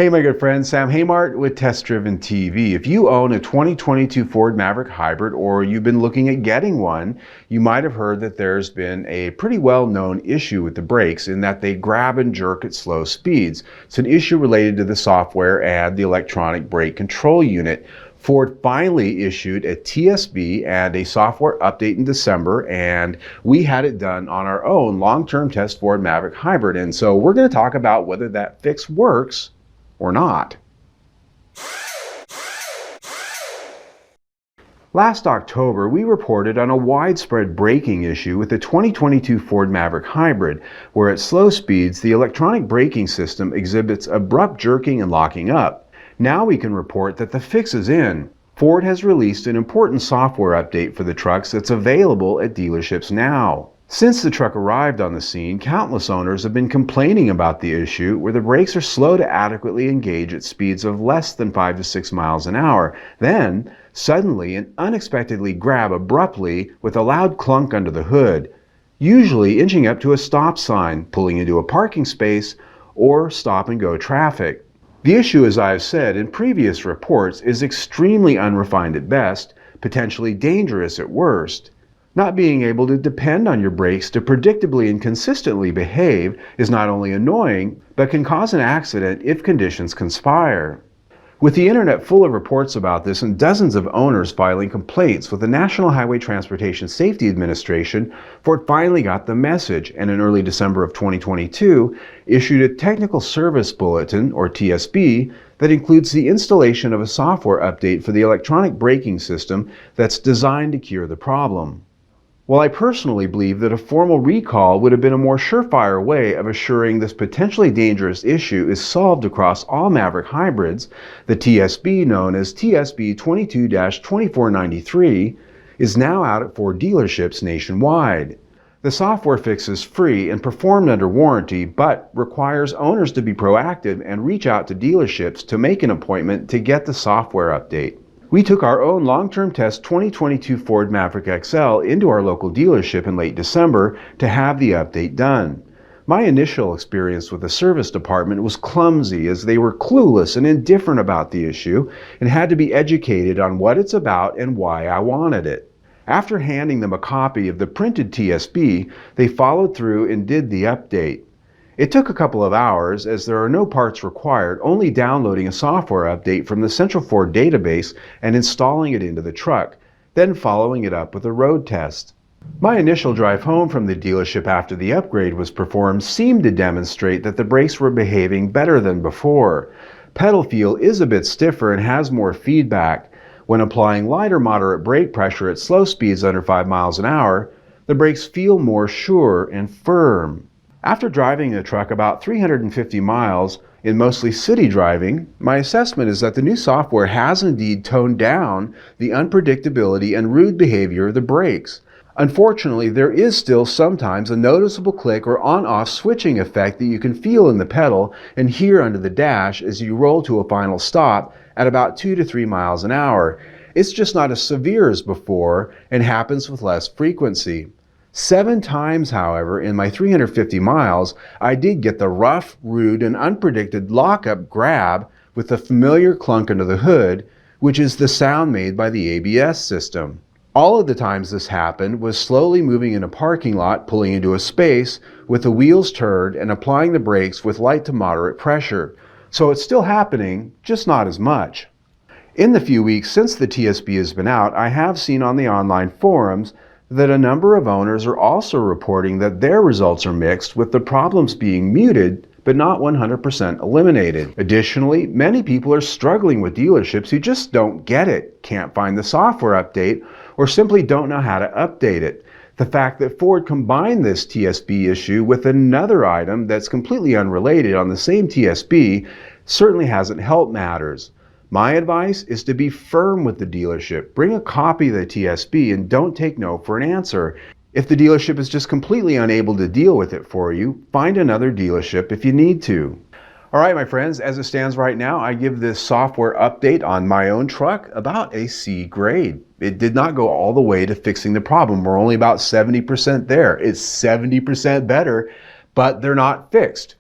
Hey my good friend, Sam Haymart with TestDrivenTV. If you own a 2022 Ford Maverick Hybrid or you've been looking at getting one, you might have heard that there's been a pretty well-known issue with the brakes in that they grab and jerk at slow speeds. It's an issue related to the software and the electronic brake control unit. Ford finally issued a TSB and a software update in December, and we had it done on our own long-term test Ford Maverick Hybrid. And so we're going to talk about whether that fix works or not. Last October, we reported on a widespread braking issue with the 2022 Ford Maverick Hybrid, where at slow speeds, the electronic braking system exhibits abrupt jerking and locking up. Now we can report that the fix is in. Ford has released an important software update for the trucks that's available at dealerships now. Since the truck arrived on the scene, countless owners have been complaining about the issue where the brakes are slow to adequately engage at speeds of less than 5 to 6 miles an hour. Then, suddenly and unexpectedly grab abruptly with a loud clunk under the hood, usually inching up to a stop sign, pulling into a parking space, or stop-and-go traffic. The issue, as I've said in previous reports, is extremely unrefined at best, potentially dangerous at worst. Not being able to depend on your brakes to predictably and consistently behave is not only annoying, but can cause an accident if conditions conspire. With the internet full of reports about this and dozens of owners filing complaints with the National Highway Transportation Safety Administration, Ford finally got the message and in early December of 2022 issued a Technical Service Bulletin, or TSB, that includes the installation of a software update for the electronic braking system that's designed to cure the problem. While I personally believe that a formal recall would have been a more surefire way of assuring this potentially dangerous issue is solved across all Maverick hybrids, the TSB, known as TSB 22-2493, is now out at Ford dealerships nationwide. The software fix is free and performed under warranty, but requires owners to be proactive and reach out to dealerships to make an appointment to get the software update. We took our own long-term test 2022 Ford Maverick XL into our local dealership in late December to have the update done. My initial experience with the service department was clumsy, as they were clueless and indifferent about the issue and had to be educated on what it's about and why I wanted it. After handing them a copy of the printed TSB, they followed through and did the update. It took a couple of hours, as there are no parts required, only downloading a software update from the Central Ford database and installing it into the truck, then following it up with a road test. My initial drive home from the dealership after the upgrade was performed seemed to demonstrate that the brakes were behaving better than before. Pedal feel is a bit stiffer and has more feedback. When applying light or moderate brake pressure at slow speeds under 5 miles an hour, the brakes feel more sure and firm. After driving the truck about 350 miles in mostly city driving, my assessment is that the new software has indeed toned down the unpredictability and rude behavior of the brakes. Unfortunately, there is still sometimes a noticeable click or on-off switching effect that you can feel in the pedal and hear under the dash as you roll to a final stop at about 2 to 3 miles an hour. It's just not as severe as before and happens with less frequency. 7 times, however, in my 350 miles, I did get the rough, rude, and unpredicted lock-up grab with the familiar clunk under the hood, which is the sound made by the ABS system. All of the times this happened was slowly moving in a parking lot, pulling into a space, with the wheels turned and applying the brakes with light to moderate pressure. So it's still happening, just not as much. In the few weeks since the TSB has been out, I have seen on the online forums that a number of owners are also reporting that their results are mixed, with the problems being muted but not 100% eliminated. Additionally, many people are struggling with dealerships who just don't get it, can't find the software update, or simply don't know how to update it. The fact that Ford combined this TSB issue with another item that's completely unrelated on the same TSB certainly hasn't helped matters. My advice is to be firm with the dealership. Bring a copy of the TSB and don't take no for an answer. If the dealership is just completely unable to deal with it for you, find another dealership if you need to. All right, my friends, as it stands right now, I give this software update on my own truck about a C grade. It did not go all the way to fixing the problem. We're only about 70% there. It's 70% better, but they're not fixed.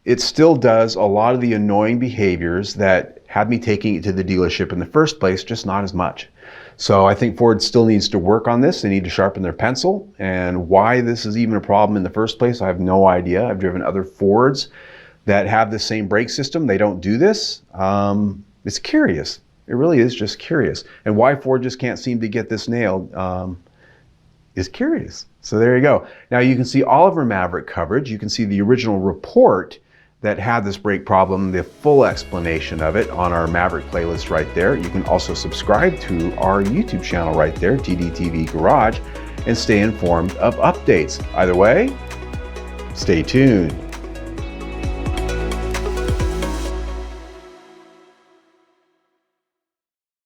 it still does a lot of the annoying behaviors that had me taking it to the dealership in the first place, just not as much. So I think Ford still needs to work on this. They need to sharpen their pencil. And why this is even a problem in the first place, I have no idea. I've driven other Fords that have the same brake system. They don't do this. It's curious. It really is just curious. And why Ford just can't seem to get this nailed is curious. So there you go. Now you can see all of our Maverick coverage. You can see the original report that had this brake problem, the full explanation of it on our Maverick playlist right there. You can also subscribe to our YouTube channel right there, TDTV Garage, and stay informed of updates. Either way, stay tuned.